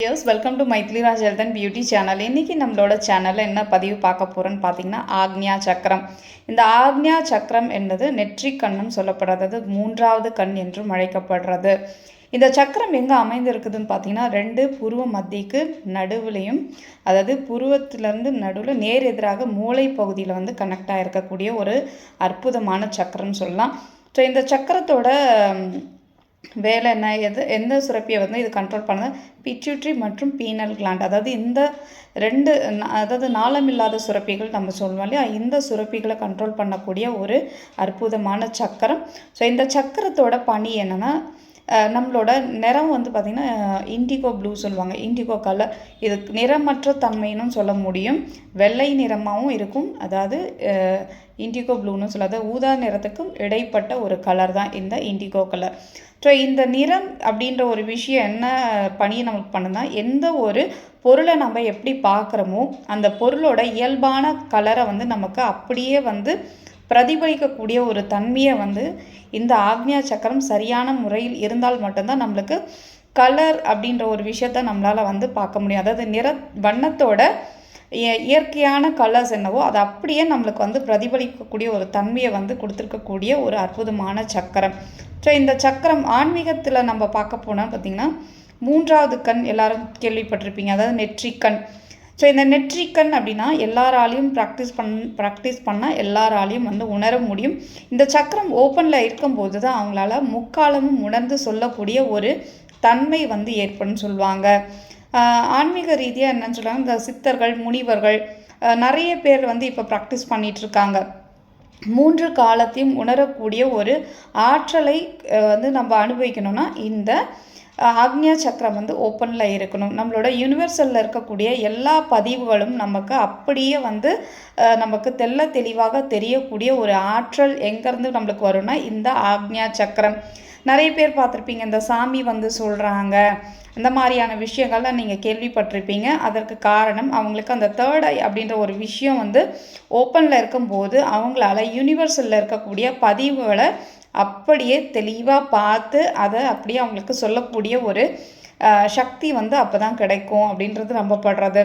Welcome to Mythili Raj health and beauty channel. இன்றைக்கி நம்மளோட சேனலில் என்ன பதிவு பார்க்க போகிறோன்னு பார்த்தீங்கன்னா ஆக்ஞா சக்கரம். இந்த ஆக்ஞா சக்கரம் என்பது நெற்றி கண்ணும் சொல்லப்படுறது, மூன்றாவது கண் என்றும் அழைக்கப்படுறது. இந்த சக்கரம் எங்கே அமைந்திருக்குதுன்னு பார்த்தீங்கன்னா 2 புருவ மத்திக்கு நடுவுலையும், அதாவது புருவத்திலேருந்து நடுவில் நேர் எதிராக மூளை பகுதியில் வந்து கனெக்ட் ஆகிருக்கக்கூடிய ஒரு அற்புதமான சக்கரம்னு சொல்லலாம். ஸோ இந்த சக்கரத்தோட வேலை என்ன, எந்த சுரப்பியை வந்து இது கண்ட்ரோல் பண்ணுது? பிட்யூட்ரி மற்றும் பீனல் கிளாண்ட், அதாவது இந்த 2 அதாவது நாளமில்லாத சுரப்பிகள் நம்ம சொல்லுவோம் இல்லையா, இந்த சுரப்பிகளை கண்ட்ரோல் பண்ணக்கூடிய ஒரு அற்புதமான சக்கரம். ஸோ இந்த சக்கரத்தோட பணி என்னென்னா, நம்மளோட நிறம் வந்து பார்த்திங்கன்னா இண்டிகோ ப்ளூ சொல்லுவாங்க, இண்டிகோ கலர். இது நிறமற்ற தன்மைன்னு சொல்ல முடியும், வெள்ளை நிறமாகவும் இருக்கும். அதாவது இண்டிகோ ப்ளூன்னு சொல்லாத ஊதா நிறத்துக்கும் இடைப்பட்ட ஒரு கலர் தான் இந்த இண்டிகோ கலர். ஸோ இந்த நிறம் அப்படின்ற ஒரு விஷயம் என்ன பணியை நமக்கு பண்ணுன்னா, எந்த ஒரு பொருளை நம்ம எப்படி பார்க்குறோமோ அந்த பொருளோட இயல்பான கலரை வந்து நமக்கு அப்படியே வந்து பிரதிபலிக்கக்கூடிய ஒரு தன்மையை வந்து இந்த ஆக்ஞா சக்கரம் சரியான முறையில் இருந்தால் மட்டும்தான் நம்மளுக்கு கலர் அப்படின்ற ஒரு விஷயத்த நம்மளால் வந்து பார்க்க முடியும். அதாவது வண்ணத்தோட இயற்கையான கலர்ஸ் என்னவோ அது அப்படியே நம்மளுக்கு வந்து பிரதிபலிக்கக்கூடிய ஒரு தன்மையை வந்து கொடுத்துருக்கக்கூடிய ஒரு அற்புதமான சக்கரம். ஸோ இந்த சக்கரம் ஆன்மீகத்தில் நம்ம பார்க்க போனால் பார்த்திங்கன்னா 3வது கண் எல்லாரும் கேள்விப்பட்டிருப்பீங்க, அதாவது நெற்றிக்கண். ஸோ இந்த நெற்றிக்கண் அப்படின்னா எல்லாராலையும் ப்ராக்டிஸ் பண்ணால் எல்லாராலையும் வந்து உணர முடியும். இந்த சக்கரம் ஓப்பனில் இருக்கும்போது தான் அவங்களால முக்காலமும் உணர்ந்து சொல்லக்கூடிய ஒரு தன்மை வந்து ஏற்படும் சொல்லுவாங்க. ஆன்மீக ரீதியாக என்னன்னு சொல்லுவாங்க, இந்த சித்தர்கள் முனிவர்கள் நிறைய பேர் வந்து இப்போ ப்ராக்டிஸ் பண்ணிகிட்ருக்காங்க. 3 காலத்தையும் உணரக்கூடிய ஒரு ஆற்றலை வந்து நம்ம அனுபவிக்கணும்னா இந்த ஆக்ஞா சக்கரம் வந்து ஓப்பனில் இருக்கணும். நம்மளோட யூனிவர்சலில் இருக்கக்கூடிய எல்லா பதிவுகளும் நமக்கு அப்படியே வந்து நமக்கு தெளிவாக தெரியக்கூடிய ஒரு ஆற்றல் எங்கேருந்து நம்மளுக்கு வரும்னா இந்த ஆக்ஞா சக்கரம். நிறைய பேர் பார்த்துருப்பீங்க, இந்த சாமி வந்து சொல்கிறாங்க, இந்த மாதிரியான விஷயங்கள்லாம் நீங்கள் கேள்விப்பட்டிருப்பீங்க. அதற்கு காரணம் அவங்களுக்கு அந்த 3rd ஐ அப்படின்ற ஒரு விஷயம் வந்து ஓப்பனில் இருக்கும்போது அவங்களால யூனிவர்சலில் இருக்கக்கூடிய பதிவுகளை அப்படியே தெளிவாக பார்த்து அதை அப்படியே அவங்களுக்கு சொல்லக்கூடிய ஒரு சக்தி வந்து அப்போ தான் கிடைக்கும் அப்படின்றது நம்பப்படுறது.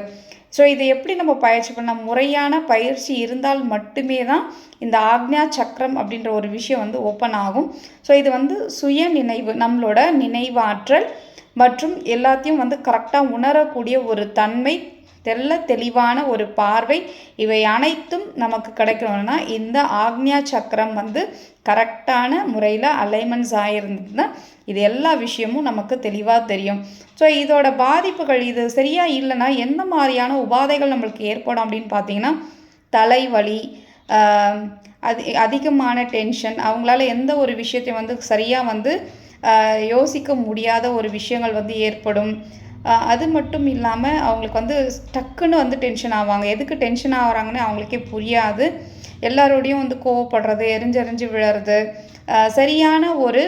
ஸோ இதை எப்படி நம்ம பயிற்சி பண்ணால், முறையான பயிற்சி இருந்தால் மட்டுமே தான் இந்த ஆக்ஞா சக்கரம் அப்படின்ற ஒரு விஷயம் வந்து ஓப்பன் ஆகும். ஸோ இது வந்து சுய நினைவு, நம்மளோட நினைவாற்றல் மற்றும் எல்லாத்தையும் வந்து கரெக்டாக உணரக்கூடிய ஒரு தன்மை, தெளிவான ஒரு பார்வை, இவை அனைத்தும் நமக்கு கிடைக்கணும்னா இந்த ஆக்ஞா சக்கரம் வந்து கரெக்டான முறையில் அலைன்மெண்ட்ஸ் ஆகிருந்ததுன்னா இது எல்லா விஷயமும் நமக்கு தெளிவாக தெரியும். ஸோ இதோட பாதிப்புகள், இது சரியாக இல்லைன்னா எந்த மாதிரியான உபாதைகள் நம்மளுக்கு ஏற்படும் அப்படின்னு பார்த்தீங்கன்னா, தலைவலி, அதிகமான டென்ஷன், அவங்களால எந்த ஒரு விஷயத்தையும் வந்து சரியாக வந்து யோசிக்க முடியாத ஒரு விஷயங்கள் வந்து ஏற்படும். அது மட்டும் இல்லாமல் அவங்களுக்கு வந்து டக்குன்னு வந்து டென்ஷன் ஆவாங்க. எதுக்கு டென்ஷன் ஆகிறாங்கன்னு அவங்களுக்கே புரியாது. எல்லாரோடையும் வந்து கோவப்படுறது, எரிஞ்சு விழறது, சரியான ஒரு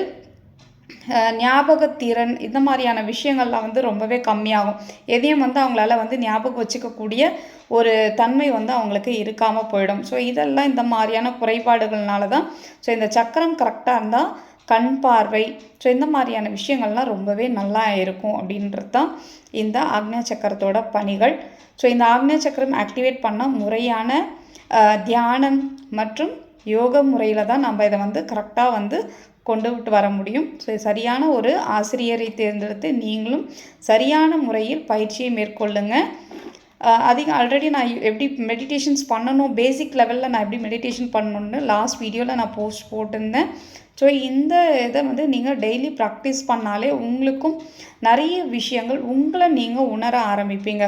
ஞாபகத்திறன், இந்த மாதிரியான விஷயங்கள்லாம் வந்து ரொம்பவே கம்மியாகும். எதையும் வந்து அவங்களால வந்து ஞாபகம் வச்சுக்கக்கூடிய ஒரு தன்மை வந்து அவங்களுக்கு இருக்காமல் போயிடும். ஸோ இதெல்லாம் இந்த மாதிரியான குறைபாடுகள்னால தான். ஸோ இந்த சக்கரம் கரெக்டாக இருந்தால் கண் பார்வை, ஸோ இந்த மாதிரியான விஷயங்கள்லாம் ரொம்பவே நல்லா இருக்கும் அப்படின்றது தான் இந்த ஆக்ஞா சக்கரத்தோட பணிகள். ஸோ இந்த ஆக்ஞா சக்கரம் ஆக்டிவேட் பண்ணால் முறையான தியானம் மற்றும் யோக முறையில் தான் நம்ம இதை வந்து கரெக்டாக வந்து கொண்டு விட்டு வர முடியும். ஸோ சரியான ஒரு ஆசிரியரை தேர்ந்தெடுத்து நீங்களும் சரியான முறையில் பயிற்சியை மேற்கொள்ளுங்கள். ஆல்ரெடி நான் எப்படி மெடிடேஷன்ஸ் பண்ணணும், பேசிக் லெவலில் நான் எப்படி மெடிடேஷன் பண்ணணுன்னு லாஸ்ட் வீடியோவில் நான் போஸ்ட் போட்டிருந்தேன். ஸோ இந்த இதை வந்து நீங்கள் டெய்லி ப்ராக்டிஸ் பண்ணாலே உங்களுக்கும் நிறைய விஷயங்கள் உங்களை நீங்கள் உணர ஆரம்பிப்பீங்க.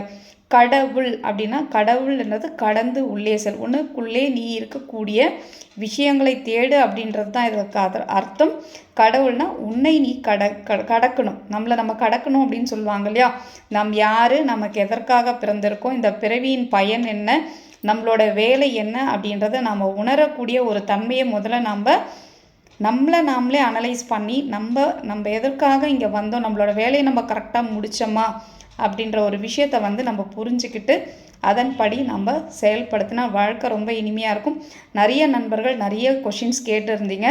கடவுள் அப்படின்னா, கடவுள்ன்றது கடந்து உள்ளே செல், உனக்குள்ளே நீ இருக்கக்கூடிய விஷயங்களை தேடு அப்படின்றது தான் இதற்கு அர்த்தம். கடவுள்னா உன்னை நீ கடக்கணும், நம்ம கடக்கணும் அப்படின்னு சொல்லுவாங்க இல்லையா. நம் யார், நமக்கு எதற்காக பிறந்திருக்கோம், இந்த பிறவியின் பயன் என்ன, நம்மளோட வேலை என்ன அப்படின்றத நம்ம உணரக்கூடிய ஒரு தன்மையை முதல்ல நம்மளை நாமளே அனலைஸ் பண்ணி நம்ம எதற்காக இங்கே வந்தோம், நம்மளோட வேலையை நம்ம கரெக்டாக முடித்தோமா அப்படின்ற ஒரு விஷயத்தை வந்து நம்ம புரிஞ்சுக்கிட்டு அதன்படி நம்ம செயல்படுத்தினா வாழ்க்கை ரொம்ப இனிமையாக இருக்கும். நிறைய நண்பர்கள் நிறைய கொஷின்ஸ் கேட்டிருந்தீங்க.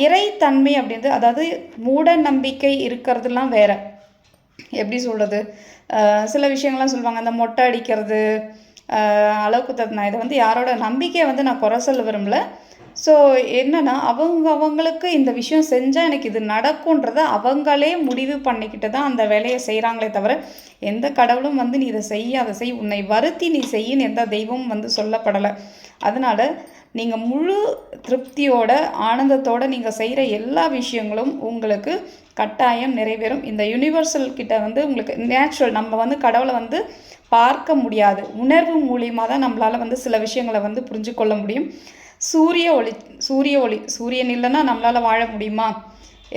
இறைத்தன்மை அப்படின்றது, அதாவது மூட நம்பிக்கை இருக்கிறதுலாம் வேறு, எப்படி சொல்கிறது, சில விஷயங்கள்லாம் சொல்லுவாங்க, அந்த மொட்டை அடிக்கிறது, அளவுக்கு நான் இதை வந்து யாரோட நம்பிக்கையை வந்து நான் குறை சொல்ல விரும்பல. ஸோ என்னன்னா, அவங்களுக்கு இந்த விஷயம் செஞ்சால் எனக்கு இது நடக்குன்றத அவங்களே முடிவு பண்ணிக்கிட்டு தான் அந்த வேலையை செய்கிறாங்களே தவிர, எந்த கடவுளும் வந்து நீ இதை செய் அதை செய், உன்னை வருத்தி நீ செய்யின்னு எந்த தெய்வமும் வந்து சொல்லப்படலை. அதனால் நீங்கள் முழு திருப்தியோட ஆனந்தத்தோடு நீங்கள் செய்கிற எல்லா விஷயங்களும் உங்களுக்கு கட்டாயம் நிறைவேறும். இந்த யூனிவர்சல் கிட்ட வந்து உங்களுக்கு நேச்சுரல், நம்ம வந்து கடவுளை வந்து பார்க்க முடியாது, உணர்வு மூலியமாக தான் நம்மளால் வந்து சில விஷயங்களை வந்து புரிஞ்சு கொள்ள முடியும். சூரிய ஒளி சூரியன் இல்லைன்னா நம்மளால் வாழ முடியுமா?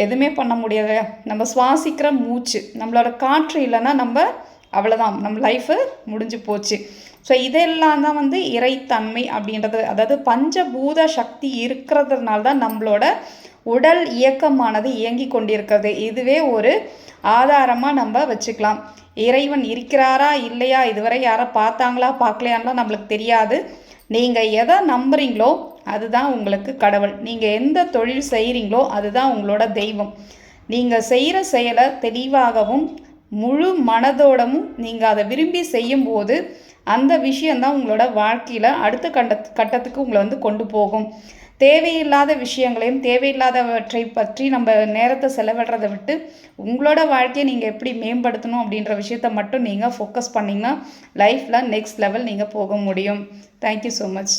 எதுவுமே பண்ண முடியாது. நம்ம சுவாசிக்கிற மூச்சு, நம்மளோட காற்று இல்லைன்னா நம்ம அவ்வளோதான், நம்ம லைஃபு முடிஞ்சு போச்சு. ஸோ இதெல்லாம் தான் வந்து இறைத்தன்மை அப்படின்றது. அதாவது பஞ்சபூத சக்தி இருக்கிறதுனால தான் நம்மளோட உடல் இயக்கமானது இயங்கி கொண்டிருக்கிறது. இதுவே ஒரு ஆதாரமாக நம்ம வச்சுக்கலாம். இறைவன் இருக்கிறாரா இல்லையா, இதுவரை யாரை பார்த்தாங்களா பார்க்கலையான்லாம் நம்மளுக்கு தெரியாது. நீங்கள் எதை நம்புறீங்களோ அதுதான் உங்களுக்கு கடவுள். நீங்கள் எந்த தொழில் செய்கிறீங்களோ அதுதான் உங்களோட தெய்வம். நீங்கள் செய்கிற செயலை தெளிவாகவும் முழு மனதோடவும் நீங்கள் அதை விரும்பி செய்யும்போது அந்த விஷயந்தான் உங்களோட வாழ்க்கையில் அடுத்த கட்டத்துக்கு உங்களை வந்து கொண்டு போகும். தேவையில்லாத விஷயங்களையும் தேவையில்லாதவற்றை பற்றி நம்ம நேரத்தை செலவிடுறதை விட்டு உங்களோட வாழ்க்கையை நீங்கள் எப்படி மேம்படுத்தணும் அப்படின்ற விஷயத்த மட்டும் நீங்கள் ஃபோக்கஸ் பண்ணிங்கன்னா லைஃப்பில் நெக்ஸ்ட் லெவல் நீங்கள் போக முடியும். Thank you so much.